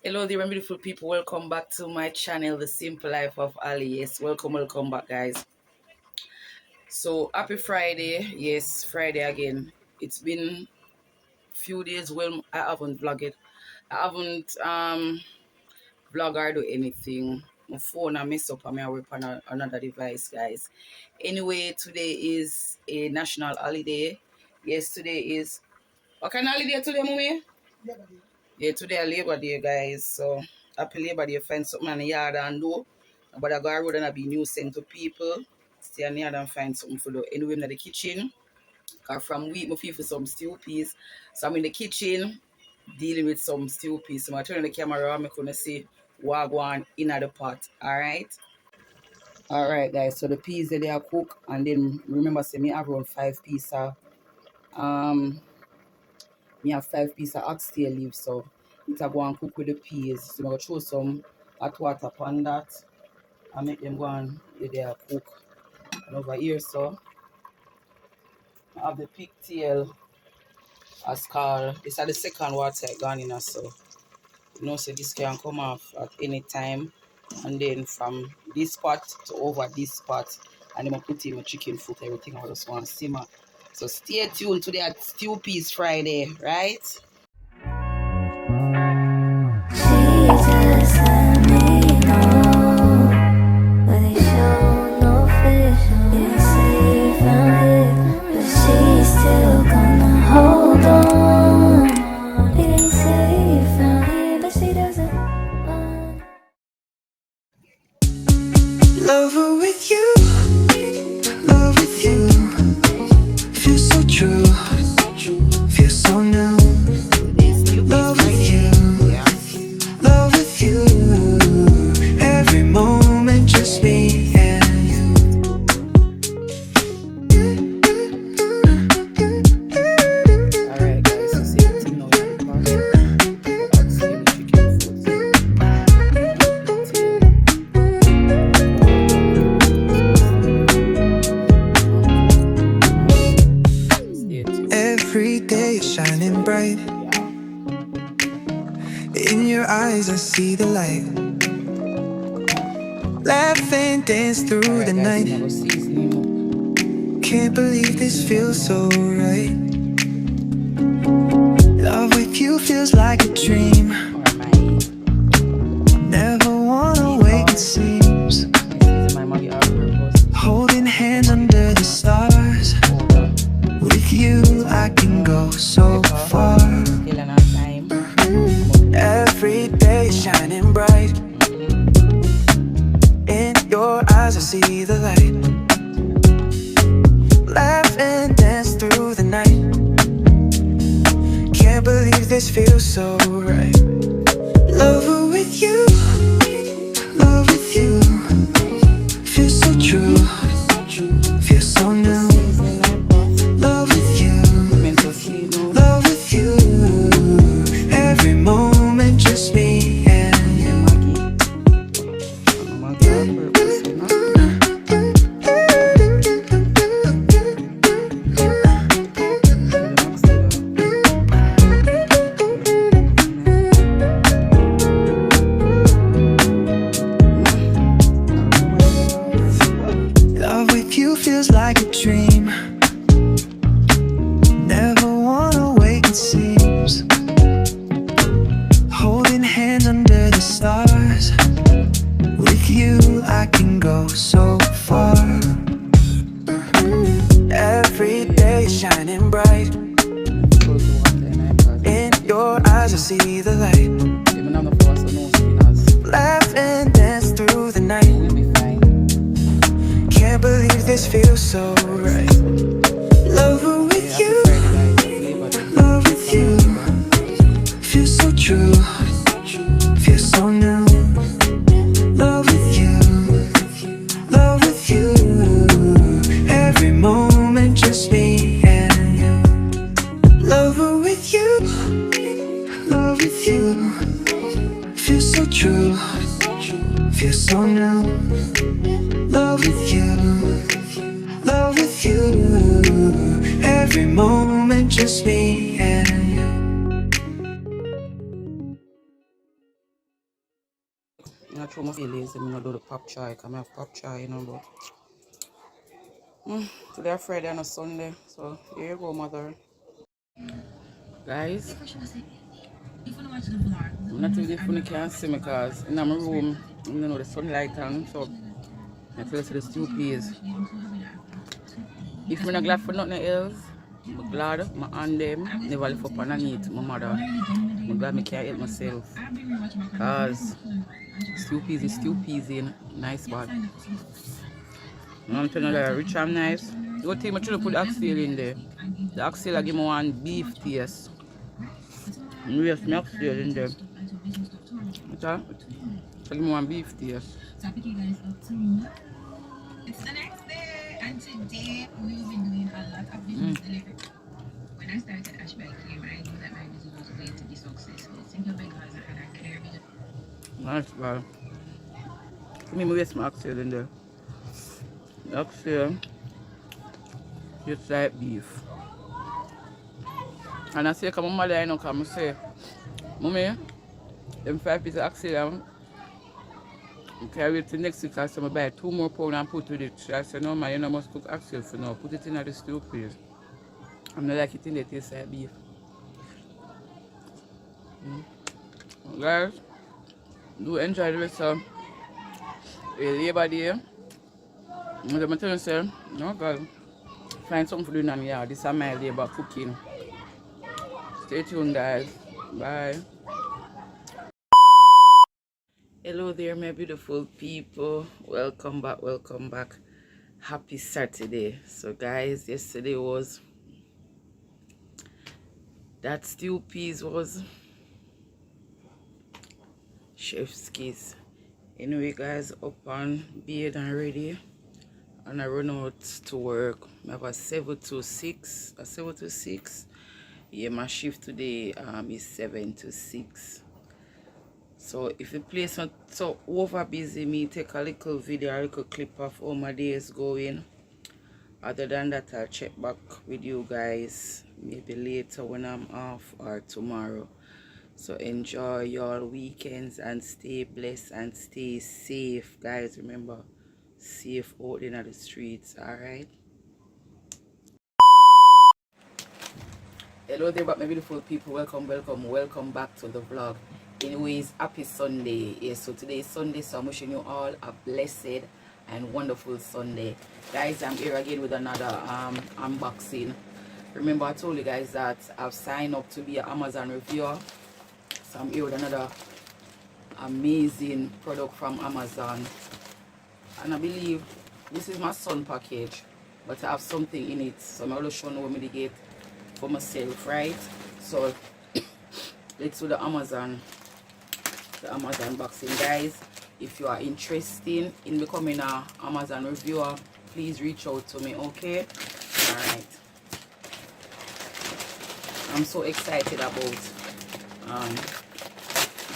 Hello there, my beautiful people. Welcome back to my channel, The Simple Life of Ali. Yes, welcome back, guys. So happy Friday. Yes, Friday again. It's been few days. Well, I haven't vlogged. I haven't vlog or do anything. My phone I mess up. I work on another device, guys. Anyway, today is a national holiday. Yes, today is what kind of holiday today, mommy? Yeah, today a Labor Day, guys. So happy Labor Day. Find something in the yard and do. But I go out and I be nuisance to people. Stay in the yard and find something for do. Anyway, I'm in the kitchen. Cause from week I feel for some stew peas. So I'm in the kitchen dealing with some stew peas. So I turn on the camera and I'm gonna see what go on in the pot. Alright. Alright guys, so the peas that they are cook and then remember say me have around 5 pieces of um me have 5 pieces of oxtail leaf, so it's a go and cook with the peas. So I'm gonna throw some hot water upon that and make them go and they are cook. And over here, so I have the pigtail as called. This is the second water I gone in, so you know, so this can come off at any time. And then from this pot to over this pot, and then I put in my chicken foot, everything I just want to simmer. So stay tuned to that Stew Peas Friday, right? Jesus, let me know, but they show no vision. They say you found it, but she's still gonna hold on. They say you found it, but she doesn't want. Lover with you, love with you. Feels so true, feels so new. Love with you, love with you. Every moment just me and you. Alright guys, so see the thing now in the pot. Put oxtail chicken foot. Stay tuned. Every day is shining bright. In your eyes I see the light. Laugh and dance through Alright the guys, night. I'm gonna season up. Can't believe this feels so right. Love with you feels like a dream. Or my Never wanna wake, it seems. my Maggie all purpose. Holding hands under the stars. Powder. With you I can go so far. Still on time. Every day shining bright. In your eyes I see the light. Laugh and dance through the night. Can't believe this feels so right. Lover with you, love with you. Feels so true, feels so new. Love with you, love with you. Every moment just me and you. Love with you feels like a dream. Never wanna wake, it seems. Holding hands under the stars. With you I can go so far. Every day shining bright. In your eyes I see the light. Laugh and dance through the night. Can't believe this feels so right. Lover with you, love with you. Feels so true, feels so new. Love with you, love with you. Every moment just me and you. Lover with you, love with you. Feels so true, feels so new. Love with you, love with you. Every moment just me and you. not true, I feel lazy. I'm not do the pop chai. I have pop chai, you know, but today Friday and a Sunday. So here you go, mother. Guys, I'm not really if you can see me because in my room, you know, the sunlight on, so I tell you the stew peas. If I'm not glad for nothing else, I'm glad my hand them never lift up underneath my mother. I'm glad I can't help myself. Because stew peas is stew peas in nice one. I'm telling you that rich and nice. You think I should put the oxtail in there. The oxtail I give me one beef taste. Yes, my oxtail in there. So give me one beef taste. So I pick you guys up to it's the next day, and today we've been doing a lot of business delivery. When I started Ashby Came, I knew that my business was going to be successful simply because I had a clear vision. Nice, bro. Give me waste my oxtail in there. The oxtail, just like beef. And I say, come on, mother, I know, come say, Mommy, them 5 pieces of oxtail, carry it to next week. I say, I buy 2 more pounds and put with it. I say, no, man, you know, must cook oxtail for now. Put it in the stew, please. I'm not like it in the taste like beef. Guys, do enjoy the rest of the Labor Day. I'm going to tell you, sir, no, God, find something for doing on the yard. This is my labor cooking. Stay tuned, guys. Bye. Hello there, my beautiful people. Welcome back, welcome back. Happy Saturday. So, guys, yesterday was that stew peas was chef's kiss. Anyway, guys, up on bed and ready. And I run out to work. I have a 7 to 6. A 7 to 6. Yeah, my shift today is 7 to 6. So if the place not so over busy, me take a little video, a little clip of how my day is going. Other than that, I'll check back with you guys maybe later when I'm off or tomorrow. So enjoy your weekends and stay blessed and stay safe, guys. Remember, safe out in the streets. All right. Hello there, my beautiful people. Welcome back to the vlog. Anyways, happy Sunday. Yes, so today is Sunday, so I'm wishing you all a blessed and wonderful Sunday. Guys, I'm here again with another unboxing. Remember, I told you guys that I've signed up to be an Amazon reviewer. So I'm here with another amazing product from Amazon. And I believe this is my son package, but I have something in it. So I'm going to show you what me to get for myself, right? So let's do the Amazon boxing, guys. If you are interested in becoming an Amazon reviewer, please reach out to me, okay? All right. I'm so excited about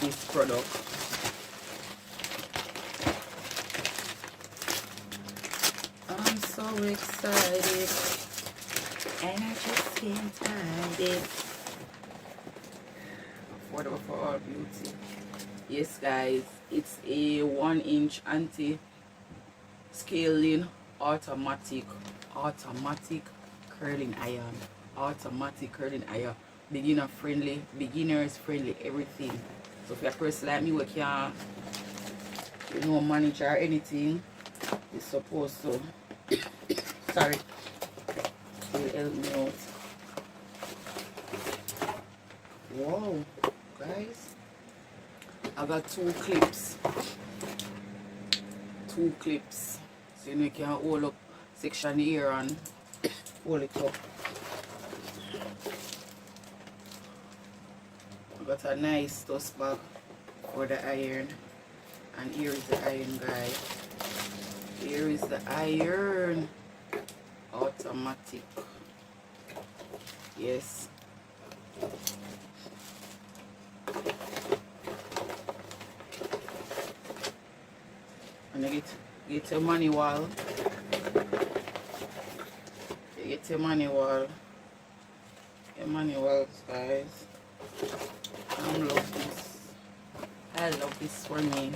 this product. I'm so excited and I just can't hide it. Affordable for all beauty. Yes, guys, it's a 1-inch anti-scaling automatic curling iron. Beginners friendly, everything. So if you're a person like me who can't, manage or anything, it's supposed to sorry, will help me out. Wow, guys, I got 2 clips. So you can hold up section here and hold it up. I got a nice dust bag for the iron. And here is the iron, guys. Here is the iron. Automatic. Yes. And I get your manual. You get your manual. Your manuals, guys. I love this for me.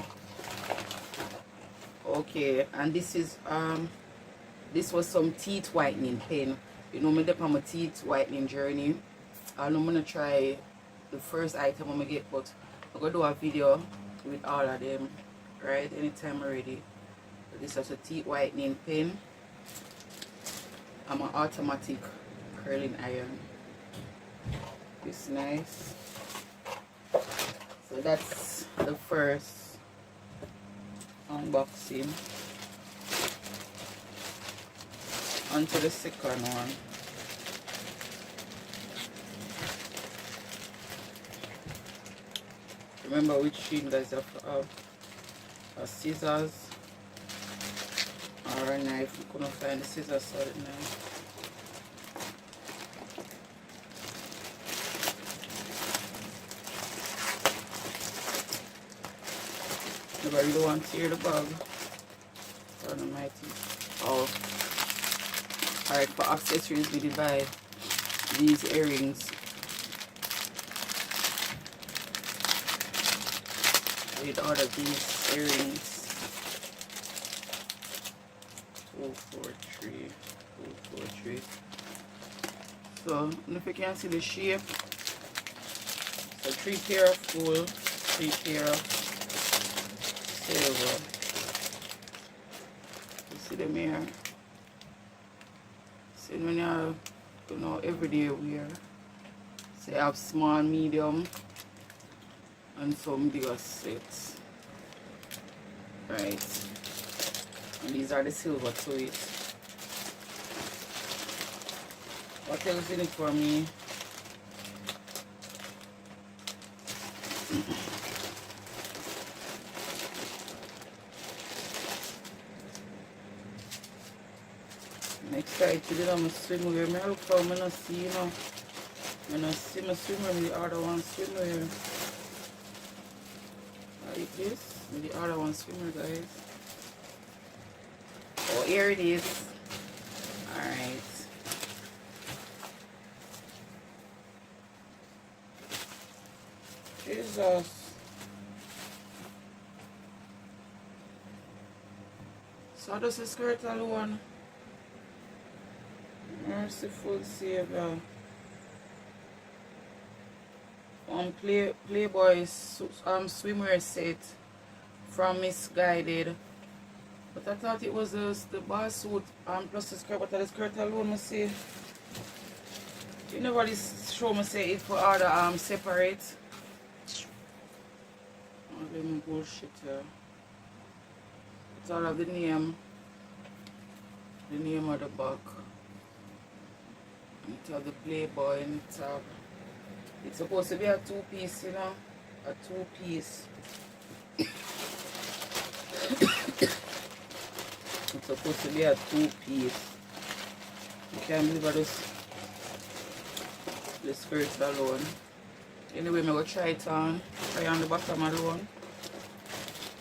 Okay, and this was some teeth whitening pen. You know, me dep on my teeth whitening journey. And I'm gonna try the first item I'm gonna get, but I'm gonna do a video with all of them, right? Anytime I'm ready. This is a teeth whitening pen. I'm an automatic curling iron. It's nice. So that's the first unboxing. On to the second one. Remember which fingers have to have a scissors or a knife. We couldn't find the scissors, so the knife. Never really want to tear the bag. Turn my teeth. Oh. Alright, for accessories we did buy these earrings. I did order these earrings. 243. 243. So, if you can see the shape. So 3 pair of gold, 3 pair of silver. You see them here? See when you have, you know, everyday wear. So you have small, medium, and some bigger sets. Right. And these are the silver to it. What else in it for me? I'm excited. I'm swimwear. I look for me not see, you know. I not see my swimwear, the other one swimwear. Like this. The other one swimwear, guys. Oh, here it is. Alright. Jesus. So does the skirt alone? Merciful Savior. Playboy swimwear set from Misguided. But I thought it was the bar suit plus the skirt, but the skirt alone, I see. You never show me say it for order separate. All them bullshit here. It's all of the name of the back. And it have the Playboy in the top. It's supposed to be a 2-piece, you know? A 2-piece. It's supposed to be a 2-piece. You can't believe the skirts alone. Anyway, I'm going to try it on. Try on the bottom alone.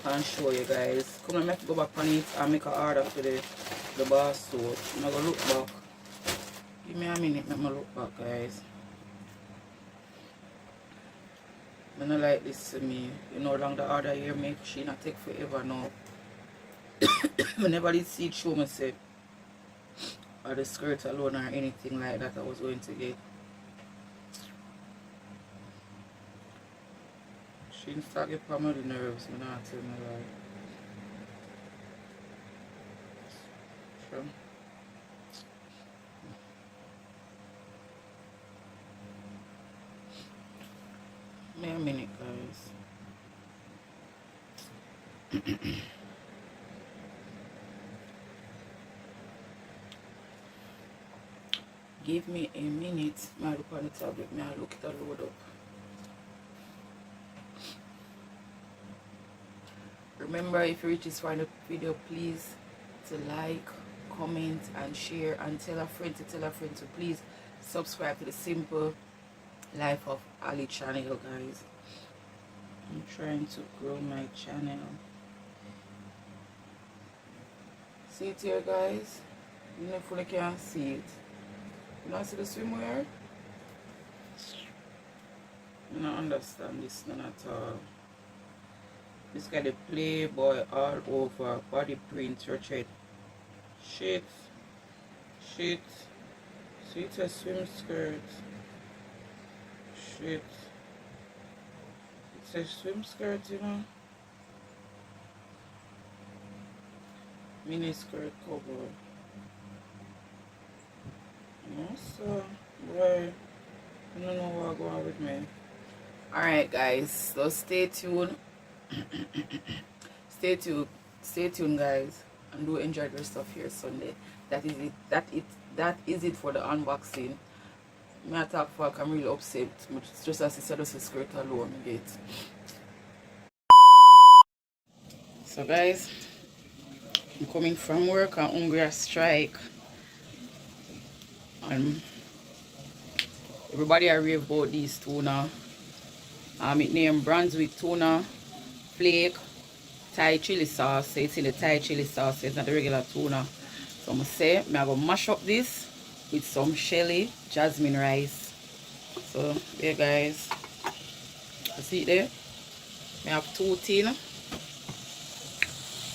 And show you guys. Come on, I have to go back on it and make an order for the bar suit. I'm going to look back. Give me a minute, let me look back, guys. I don't like this to me. You know, long the order here make she not take forever now. I never did see it show me say or the skirt alone or anything like that I was going to get. She didn't start getting on the nerves, I'm not telling me like. Sure. Wait a minute, guys. Give me a minute. I look on the tablet. I look it a load up. Remember, if you reach this far in the video, please to like, comment, and share, and tell a friend to please subscribe to the Simple Life of Ali channel, guys. I'm trying to grow my channel. See it here, guys. You know, if you can't see it. You don't see the swimwear? I don't understand this none at all. This guy the Playboy all over. Body print, Richard. Shit. Shit. See, it's a swim skirt. Shit. It's a swim skirt, you know. Mini skirt cover. So, boy, I don't know what's going on with me. Alright, guys, so stay tuned. Stay tuned, guys, and do enjoy the rest of your Sunday. That is it for the unboxing. I talk for I'm really upset. Just as I said, just a skirt alone get. So guys, I'm coming from work on Hungry strike. And everybody I rave about these tuna. It named Brunswick tuna, flake, Thai chili sauce. So it's in the Thai chili sauce, it's not the regular tuna. So I'm gonna say I'm gonna mash up this with some shelly jasmine rice. So there guys, you see it there? I have 2 tin.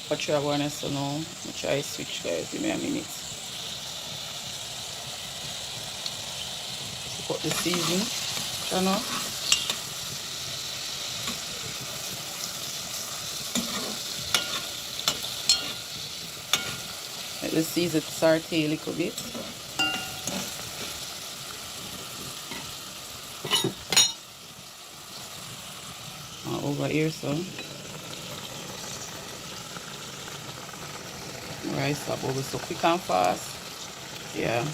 What you are going to say now? I'm try switch guys, give me a minute. Put the season, channel. Let the season saute a little bit. Over here, so rice up over so quick and fast. Yeah.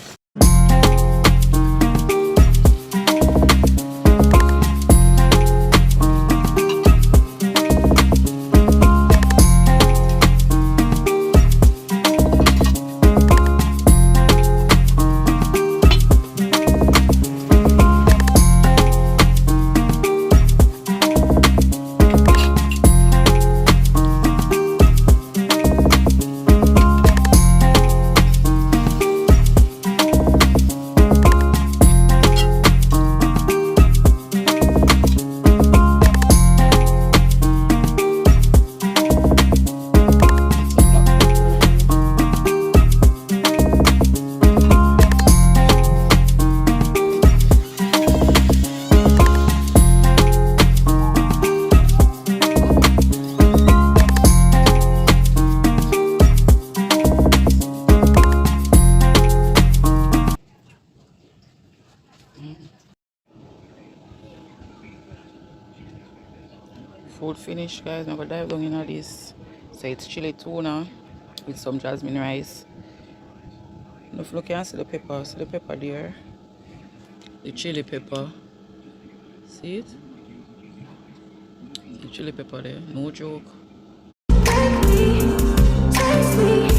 Food finished guys. I'm gonna dive down into this. So it's chili tuna with some jasmine rice. If you can see the pepper, see the pepper there. The chili pepper. See it? The chili pepper there. No joke. Take me